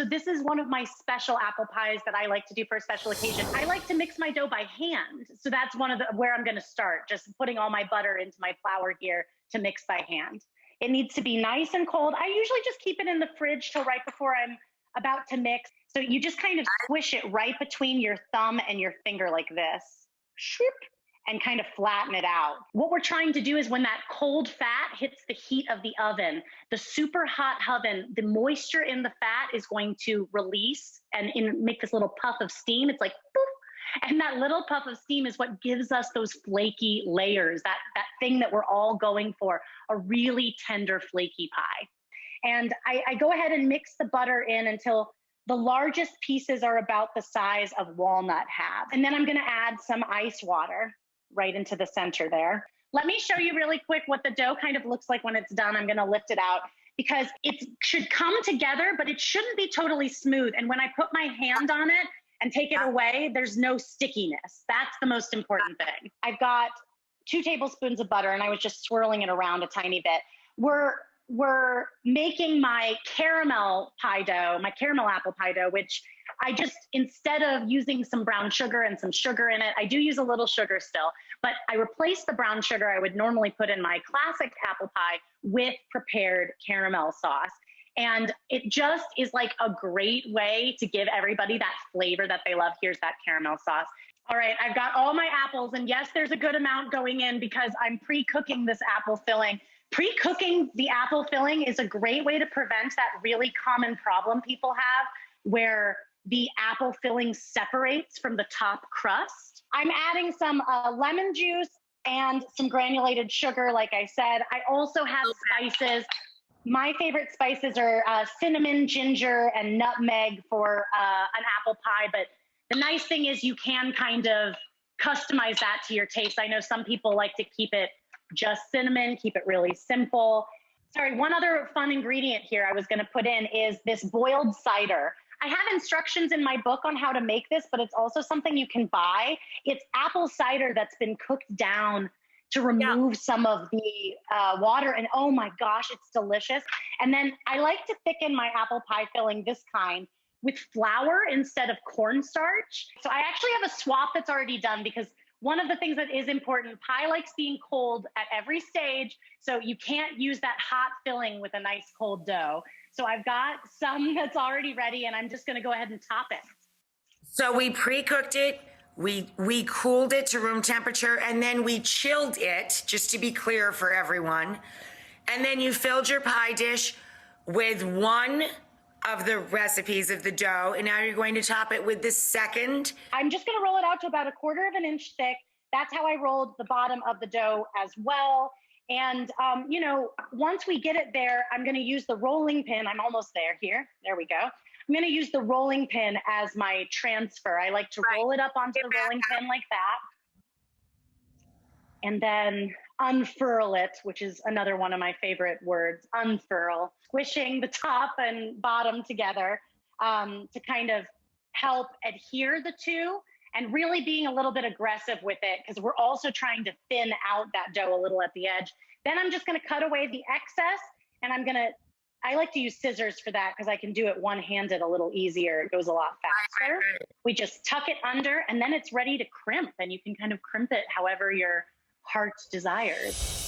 So this is one of my special apple pies that I like to do for a special occasion. I like to mix my dough by hand. So that's one of the where I'm going to start, just putting all my butter into my flour here to mix by hand. It needs to be nice and cold. I usually just keep it in the fridge till right before I'm about to mix. So you just kind of squish it right between your thumb and your finger like this. Shoop, and kind of flatten it out. What we're trying to do is when that cold fat hits the heat of the oven, the super hot oven, the moisture in the fat is going to release and make this little puff of steam. It's like, poof. And that little puff of steam is what gives us those flaky layers, that thing that we're all going for, a really tender, flaky pie. And I go ahead and mix the butter in until the largest pieces are about the size of walnut halves. And then I'm gonna add some ice water right into the center there. Let me show you really quick what the dough kind of looks like when it's done. I'm gonna lift it out because it should come together, but it shouldn't be totally smooth. And when I put my hand on it and take it away, there's no stickiness. That's the most important thing. I've got 2 tablespoons of butter and I was just swirling it around a tiny bit. We're making my caramel pie dough, my caramel apple pie dough, which I just, instead of using some brown sugar and some sugar in it, I do use a little sugar still, but I replace the brown sugar I would normally put in my classic apple pie with prepared caramel sauce. And it just is like a great way to give everybody that flavor that they love. Here's that caramel sauce. All right, I've got all my apples, and yes, there's a good amount going in because I'm pre-cooking this apple filling. Pre-cooking the apple filling is a great way to prevent that really common problem people have where the apple filling separates from the top crust. I'm adding some lemon juice and some granulated sugar, like I said. I also have spices. My favorite spices are cinnamon, ginger, and nutmeg for an apple pie. But the nice thing is you can kind of customize that to your taste. I know some people like to keep it just cinnamon, keep it really simple. Sorry, one other fun ingredient here I was gonna put in is this boiled cider. I have instructions in my book on how to make this, but it's also something you can buy. It's apple cider that's been cooked down to remove some of the water, and oh my gosh, it's delicious. And then I like to thicken my apple pie filling this kind with flour instead of cornstarch. So I actually have a swap that's already done because one of the things that is important, pie likes being cold at every stage, so you can't use that hot filling with a nice cold dough. So I've got some that's already ready, and I'm just gonna go ahead and top it. So we pre-cooked it, we cooled it to room temperature, and then we chilled it, just to be clear for everyone. And then you filled your pie dish with one of the recipes of the dough, and now you're going to top it with the second. I'm just gonna roll it out to about 1/4 inch thick. That's how I rolled the bottom of the dough as well. And, you know, once we get it there, I'm gonna use the rolling pin. I'm almost there here. There we go. I'm gonna use the rolling pin as my transfer. I like to roll it up onto the rolling pin like that. And then unfurl it, which is another one of my favorite words, unfurl. Squishing the top and bottom together to kind of help adhere the two and really being a little bit aggressive with it because we're also trying to thin out that dough a little at the edge. Then I'm just gonna cut away the excess and I like to use scissors for that because I can do it one-handed a little easier. It goes a lot faster. We just tuck it under and then it's ready to crimp and you can kind of crimp it however your heart desires.